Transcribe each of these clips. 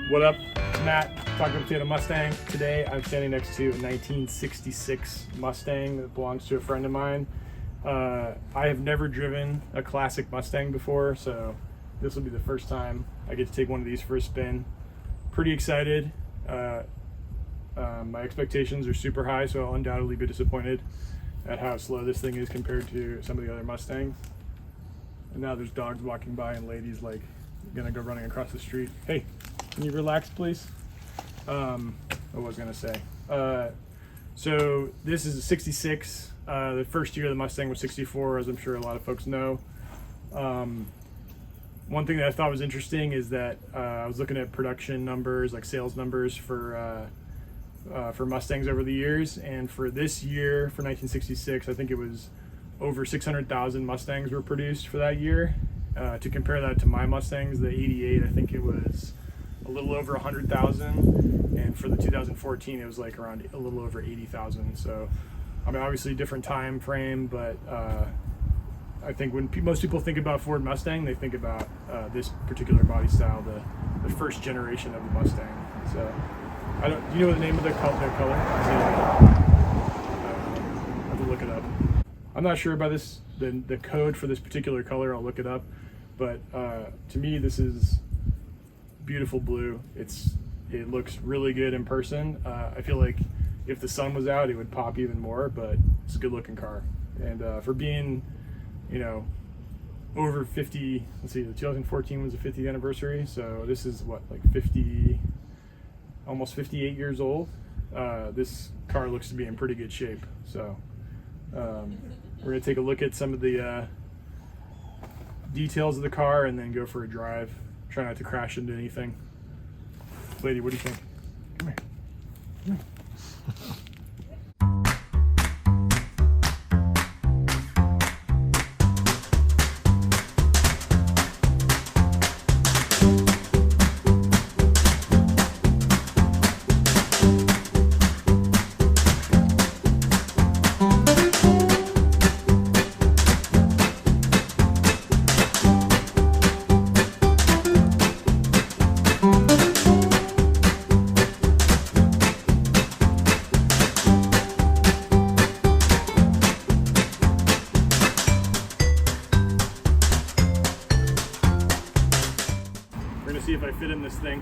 What up, Matt? Talking to a Mustang. Today I'm standing next to a 1966 Mustang that belongs to a friend of mine. I have never driven a classic Mustang before, so this will be the first time I get to take one of these for a spin. Pretty excited. My expectations are super high, so I'll undoubtedly be disappointed at how slow this thing is compared to some of the other Mustangs. And now there's dogs walking by and ladies like gonna go running across the street. Hey, can you relax, please? What was I gonna say? So this is a 66. The first year the Mustang was 64, as I'm sure a lot of folks know. One thing that I thought was interesting is that I was looking at production numbers, like sales numbers for Mustangs over the years, and for this year, for 1966, I think it was over 600,000 Mustangs were produced for that year. To compare that to my Mustangs, the 88, I think it was a little over 100,000, and for the 2014 it was like around a little over 80,000. So I mean, obviously different time frame, but I think when most people think about Ford Mustang, they think about this particular body style, the first generation of the Mustang. So do you know the name of their color? I have to look it up. I'm not sure about this, the code for this particular color. I'll look it up. But to me, this is beautiful blue. It looks really good in person. I feel like if the sun was out, it would pop even more, but it's a good looking car. And for being, you know, over 50, let's see, the 2014 was the 50th anniversary. So this is what, like 50, almost 58 years old. This car looks to be in pretty good shape. So we're gonna take a look at some of the details of the car and then go for a drive. Try not to crash into anything. Lady, what do you think? Come here. Come here. We're gonna see if I fit in this thing.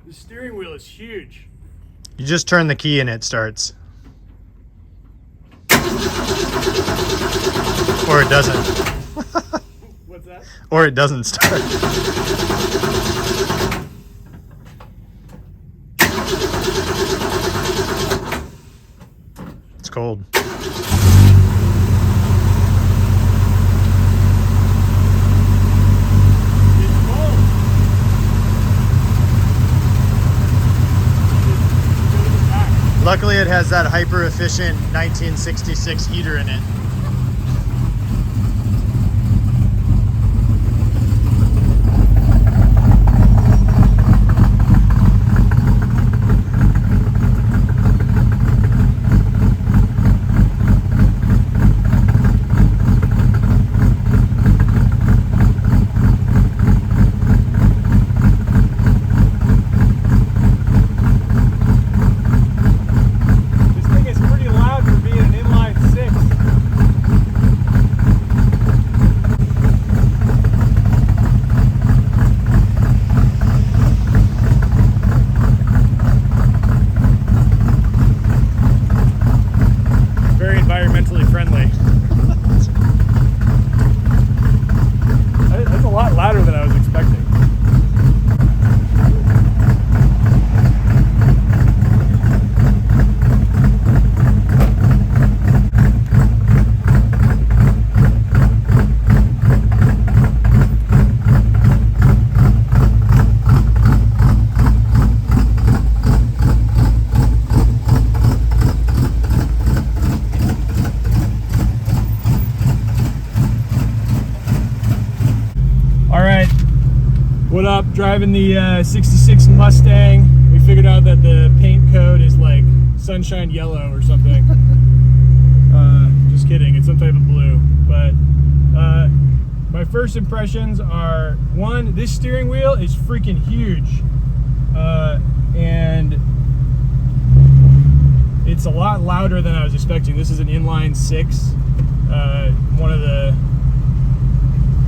The steering wheel is huge. You just turn the key and it starts. Or it doesn't. What's that? Or it doesn't start. It's cold. Luckily it has that hyper efficient 1966 heater in it. What up? Driving the 66 Mustang. we figured out that the paint code is like sunshine yellow or something. Just kidding, it's some type of blue. But my first impressions are, one, this steering wheel is freaking huge. And it's a lot louder than I was expecting. This is an inline 6, one of the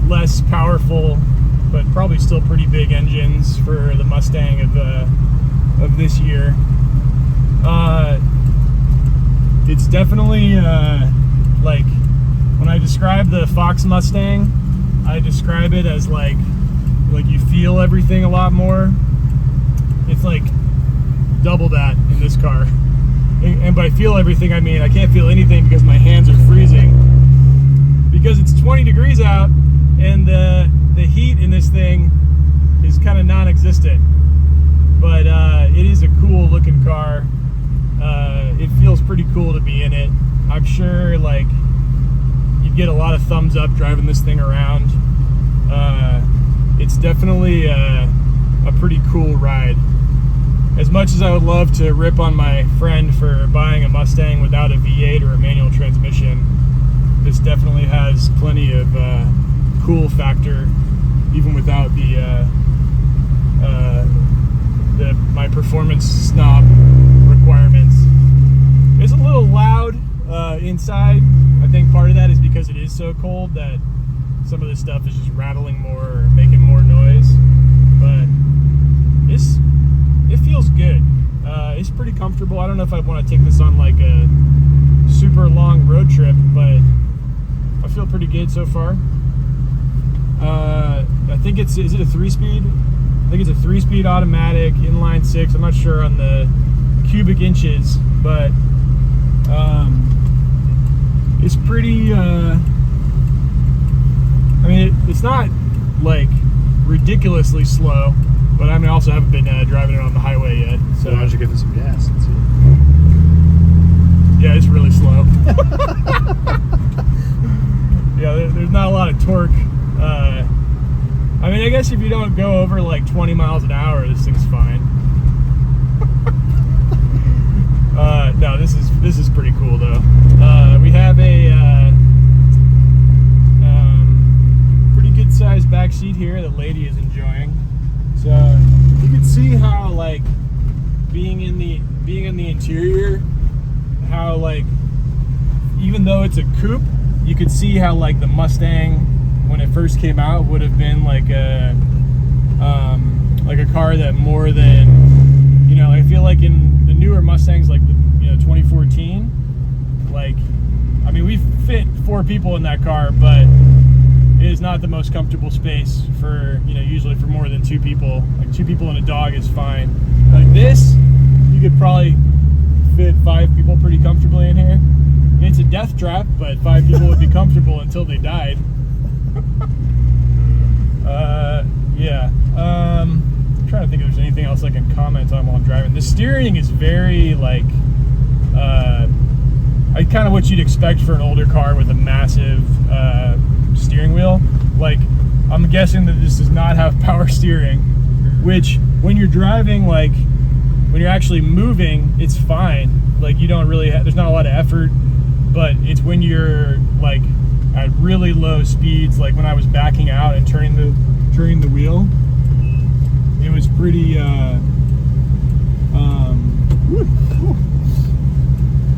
less powerful but probably still pretty big engines for the Mustang of this year. It's definitely like, when I describe the Fox Mustang, I describe it as like you feel everything a lot more. It's like double that in this car. And by feel everything, I mean I can't feel anything because my hands are freezing. Because it's 20 degrees out and the heat in this thing is kind of non-existent. But it is a cool looking car. It feels pretty cool to be in it. I'm sure like you'd get a lot of thumbs up driving this thing around. It's definitely a pretty cool ride. As much as I would love to rip on my friend for buying a Mustang without a V8 or a manual transmission, this definitely has plenty of cool factor, even without my performance snob requirements. It's a little loud inside. I think part of that is because it is so cold that some of this stuff is just rattling more or making more noise. But it feels good. It's pretty comfortable. I don't know if I want to take this on like a super long road trip, but I feel pretty good so far. I think is it a 3-speed? I think it's a 3-speed automatic, inline 6. I'm not sure on the cubic inches, but it's pretty, I mean, it's not like ridiculously slow, but I mean, I also haven't been driving it on the highway yet. So why don't you give it some gas and see? Yeah, it's really slow. Yeah, there's not a lot of torque. I mean, I guess if you don't go over like 20 miles an hour, this thing's fine. No, this is pretty cool though. We have a pretty good sized back seat here that lady is enjoying. So you can see how like being in the interior, how like even though it's a coupe, you could see how like the Mustang when it first came out would have been like a car that more than, you know, I feel like in the newer Mustangs like the 2014, like, I mean, we fit 4 people in that car, but it is not the most comfortable space for, you know, usually for more than 2 people. Like 2 people and a dog is fine. Like this, you could probably fit 5 people pretty comfortably in here. It's a death trap, but 5 people would be comfortable until they died. Yeah. I'm trying to think if there's anything else I can comment on while I'm driving. The steering is very like, kind of what you'd expect for an older car with a massive steering wheel. Like, I'm guessing that this does not have power steering, which when you're driving, like when you're actually moving, it's fine. Like you don't really there's not a lot of effort, but it's when you're like at really low speeds, like when I was backing out and turning the wheel, it was pretty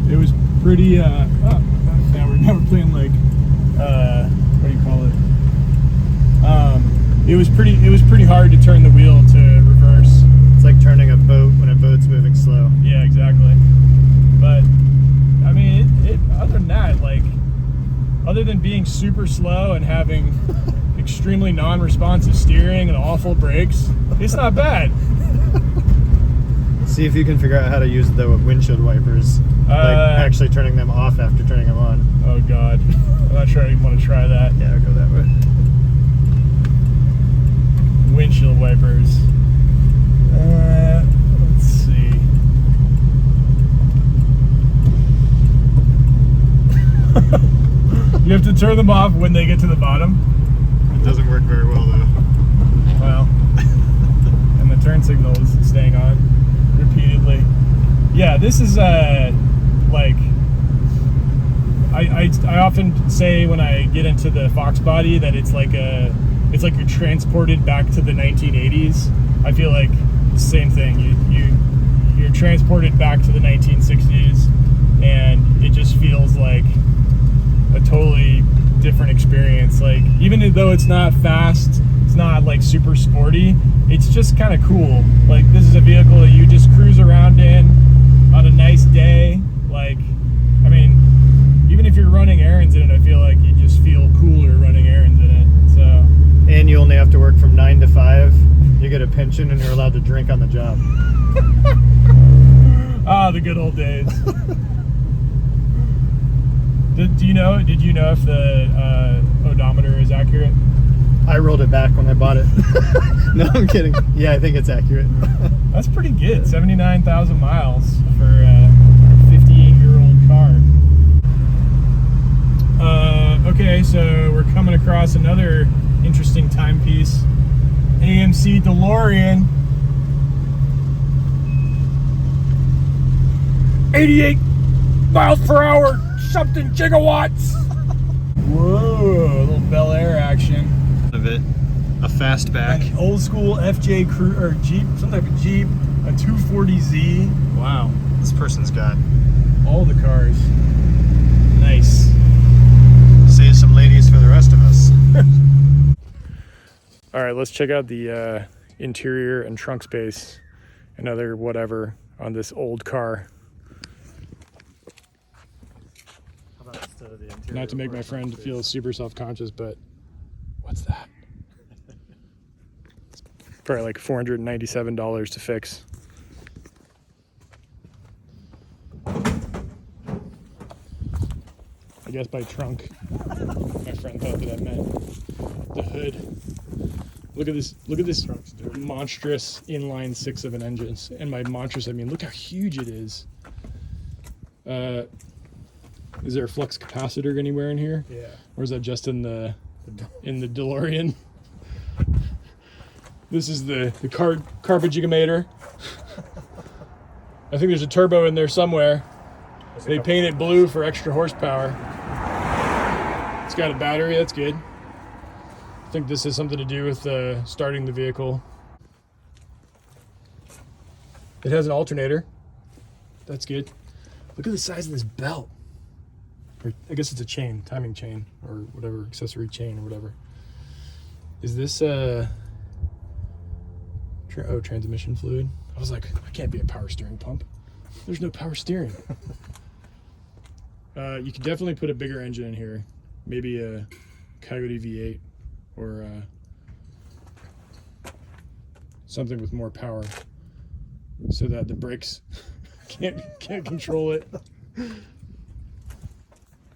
it was pretty now we're playing like what do you call it, it was pretty hard to turn the wheel to reverse. It's like turning a boat when a boat's moving slow. Yeah, exactly. But I mean, other than that, like, other than being super slow and having extremely non-responsive steering and awful brakes, it's not bad. See if you can figure out how to use the windshield wipers, like actually turning them off after turning them on. Oh God, I'm not sure I even want to try that. Yeah, I'll go that way. Windshield wipers. Let's see. You have to turn them off when they get to the bottom. It doesn't work very well though. Well, and the turn signal is staying on. this is like I often say when I get into the Fox body that it's like you're transported back to the 1980s. I feel like it's the same thing. You're transported back to the 1960s, and it just feels like a totally different experience. Like, even though it's not fast, it's not like super sporty, it's just kind of cool. Like, this is a vehicle that you just cruise around in on a nice day. Like, I mean, even if you're running errands in it, I feel like you just feel cooler running errands in it. So, And you only have to work from 9 to 5. You get a pension and you're allowed to drink on the job. the good old days. Did you know if the odometer is accurate? I rolled it back when I bought it. No, I'm kidding. Yeah, I think it's accurate. That's pretty good. 79,000 miles for a 58-year-old car. Okay, so we're coming across another interesting timepiece. AMC DeLorean. 88 miles per hour, something gigawatts. Whoa, a little Bel Air action. Of it, a fastback. An old school FJ crew or Jeep, some type of Jeep, a 240Z. Wow, This person's got all the cars. Nice. save some ladies for the rest of us. All right, let's check out the interior and trunk space and other whatever on this old car. How about instead of the interior? Not to make my friend feel super self-conscious, but what's that? It's probably like $497 to fix. I guess by trunk, my friend thought that I meant the hood. Look at this monstrous inline 6 of an engine. And by monstrous, I mean, look how huge it is. Is there a flux capacitor anywhere in here? Yeah. Or is that just in the DeLorean? This is the carpet jigamator. I think there's a turbo in there somewhere. They paint it blue for extra horsepower. It's got a battery, that's good. I think this has something to do with starting the vehicle. It has an alternator. That's good. Look at the size of this belt. Or, I guess it's a chain, timing chain, or whatever, accessory chain or whatever. Is this transmission fluid? I was like, I can't be a power steering pump. There's no power steering. You could definitely put a bigger engine in here. Maybe a Coyote V8 or something with more power so that the brakes can't control it.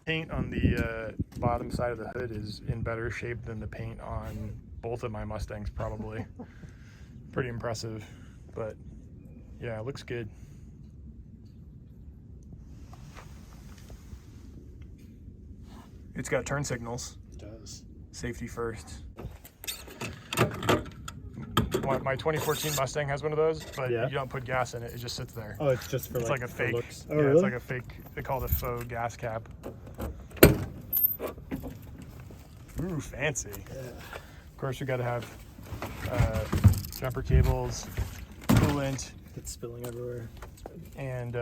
Paint on the bottom side of the hood is in better shape than the paint on both of my Mustangs, probably. Pretty impressive, but yeah, it looks good. It's got turn signals. It does. Safety first. My 2014 Mustang has one of those, but Yeah. you don't put gas in it. It just sits there. Oh, it's just for It's like a fake. looks. Oh, Yeah, really? it's like a fake. They call it a faux gas cap. Ooh, fancy. Yeah. Of course, we got to have jumper cables, coolant, It's spilling everywhere. and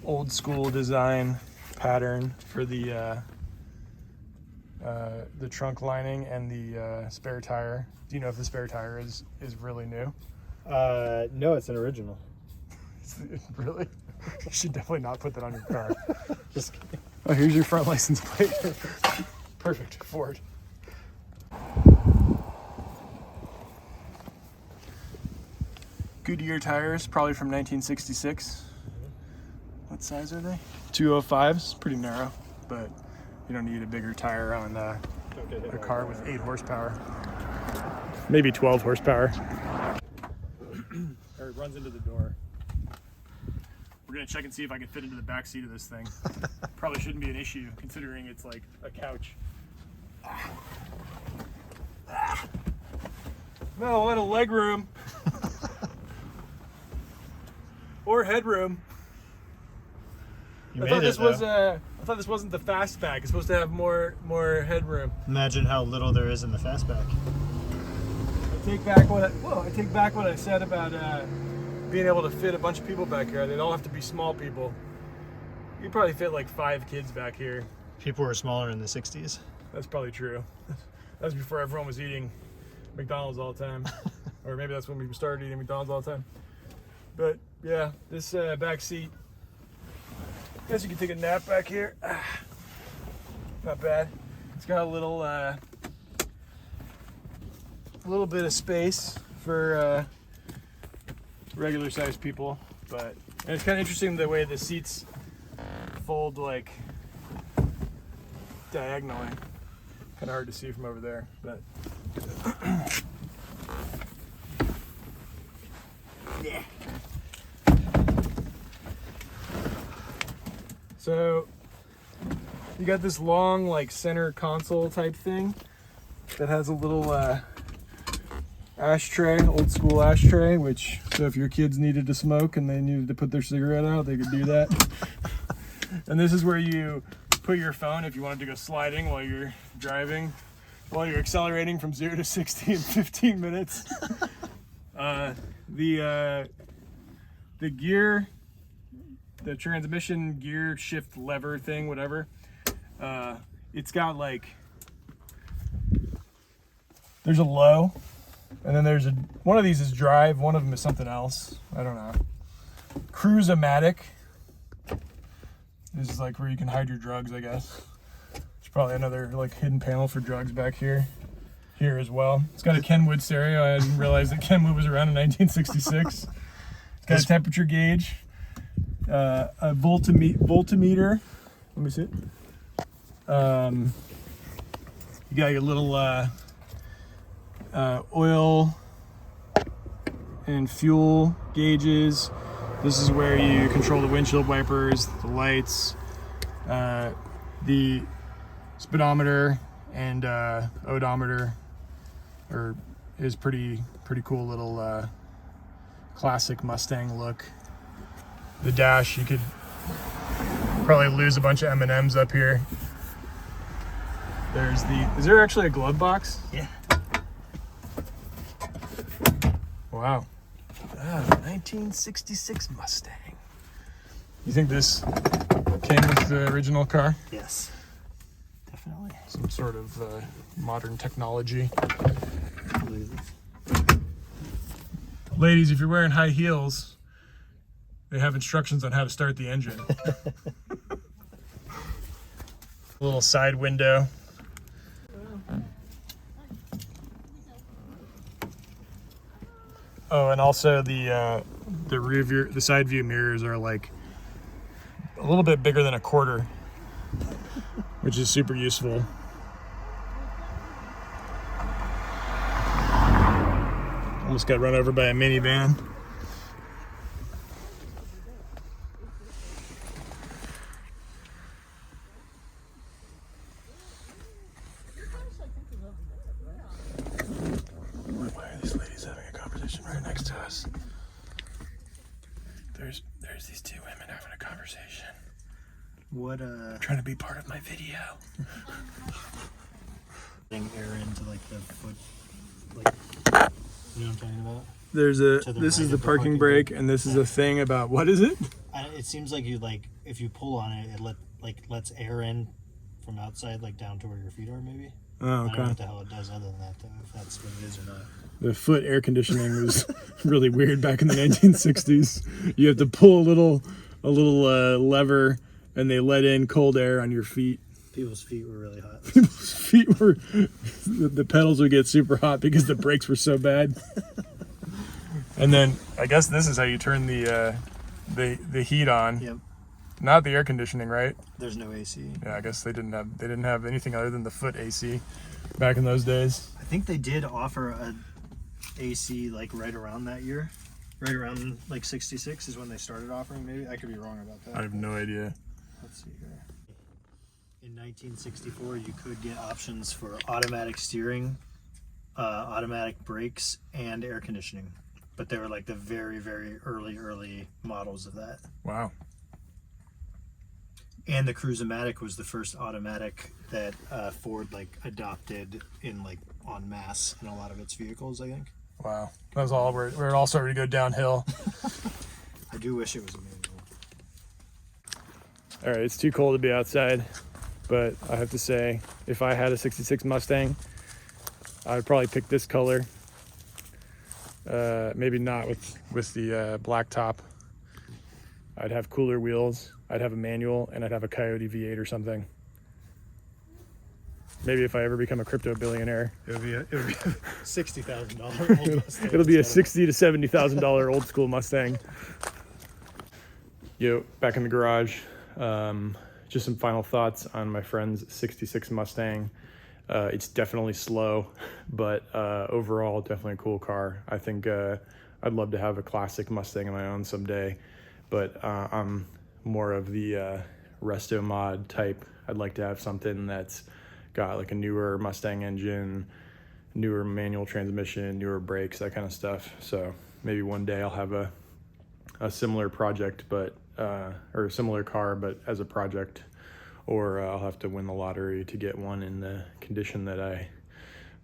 old school design pattern for the trunk lining and the spare tire. Do you know if the spare tire is really new? No, it's an original. Really? You should definitely not put that on your car. Just kidding. Oh, here's your front license plate. Perfect, Ford. Goodyear tires, probably from 1966. What size are they? 205s, pretty narrow, but you don't need a bigger tire on a car with 8 horsepower. Maybe 12 horsepower. Or it runs into the door. We're gonna check and see if I can fit into the back seat of this thing. Probably shouldn't be an issue considering it's like a couch. No, what a leg room. More headroom. You I made thought it, this was though. I thought this wasn't the fastback. It's supposed to have more headroom. Imagine how little there is in the fastback. I take back what I said about being able to fit a bunch of people back here. They'd all have to be small people. You probably fit like 5 kids back here. People were smaller in the 60s. That's probably true. That was before everyone was eating McDonald's all the time. Or maybe that's when we started eating McDonald's all the time. But yeah, this back seat. I guess you can take a nap back here. Not bad. It's got a little bit of space for regular sized people, but and it's kind of interesting the way the seats fold like diagonally. Kind of hard to see from over there, but yeah. So you got this long like center console type thing that has a little ashtray, old school ashtray, which so if your kids needed to smoke and they needed to put their cigarette out, they could do that. And this is where you put your phone if you wanted to go sliding while you're driving, while you're accelerating from 0 to 60 in 15 minutes. The gear, the transmission gear shift lever thing, whatever, it's got like, there's a low, and then there's one of these is drive, one of them is something else. I don't know. Cruise-o-matic. This is like where you can hide your drugs, I guess. There's probably another like hidden panel for drugs back here as well. It's got a Kenwood stereo. I didn't realize that Kenwood was around in 1966. It's got a temperature gauge, a voltmeter. Let me see it. You got your little oil and fuel gauges. This is where you control the windshield wipers, the lights, the speedometer and odometer is pretty cool little classic Mustang look. The dash, you could probably lose a bunch of M&Ms up here. Is there actually a glove box? Yeah. Wow. 1966 Mustang. You think this came with the original car? Yes. Definitely. Some sort of modern technology. Ladies, if you're wearing high heels, they have instructions on how to start the engine. A little side window. Oh, and also the rear view, the side view mirrors are like a little bit bigger than a quarter, which is super useful. Almost got run over by a minivan. Why are these ladies having a conversation right next to us? There's these two women having a conversation. What Trying to be part of my video. Air into like the foot, like, you know what I'm talking about? This right is of the the parking parking brake, brake. and this is a thing about, what is it? It seems like you like if you pull on it, lets air in from outside, like down to where your feet are, maybe. Oh, I don't know okay. what the hell it does other than that, though, if that's what it is or not. The foot air conditioning was really weird back in the 1960s. You have to pull a little lever, and they let in cold air on your feet. People's feet were really hot. People's feet were, the pedals would get super hot because the brakes were so bad. And then I guess this is how you turn the heat on. Yep. Not the air conditioning, right? There's no AC. Yeah, I guess they didn't have anything other than the foot AC back in those days. I think they did offer a AC like right around that year. Right around like 66 is when they started offering, maybe. I could be wrong about that. I have no idea. Let's see here. In 1964, you could get options for automatic steering, automatic brakes, and air conditioning. but they were like the very, very early models of that. Wow. And the Cruise-O-Matic was the first automatic that Ford like adopted in like en masse in a lot of its vehicles, I think. Wow. That was all where it all started to go downhill. I do wish it was a manual. All right, it's too cold to be outside, but I have to say, if I had a 66 Mustang, I would probably pick this color. Maybe not with the black top. I'd have cooler wheels, I'd have a manual, and I'd have a Coyote V8 or something. Maybe if I ever become a crypto billionaire, it would be $60,000 old Mustang. it'll be a $60,000 to $70,000 old school Mustang. Yo, back in the garage. Just some final thoughts on my friend's 66 Mustang. It's definitely slow, but overall definitely a cool car. I think I'd love to have a classic Mustang of my own someday, but I'm more of the resto mod type. I'd like to have something that's got like a newer Mustang engine, newer manual transmission, newer brakes, that kind of stuff. So maybe one day I'll have a similar project, but or a similar car, but as a project, or I'll have to win the lottery to get one in the condition that I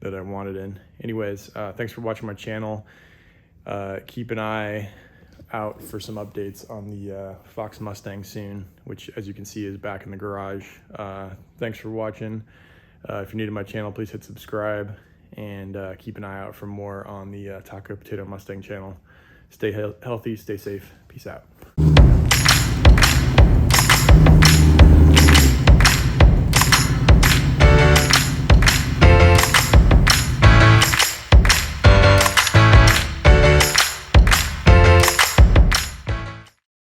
want it in. Anyways, thanks for watching my channel. Keep an eye out for some updates on the Fox Mustang soon, which as you can see is back in the garage. Thanks for watching. If you're new to my channel, please hit subscribe, and keep an eye out for more on the Taco Potato Mustang channel. Stay healthy, stay safe. Peace out.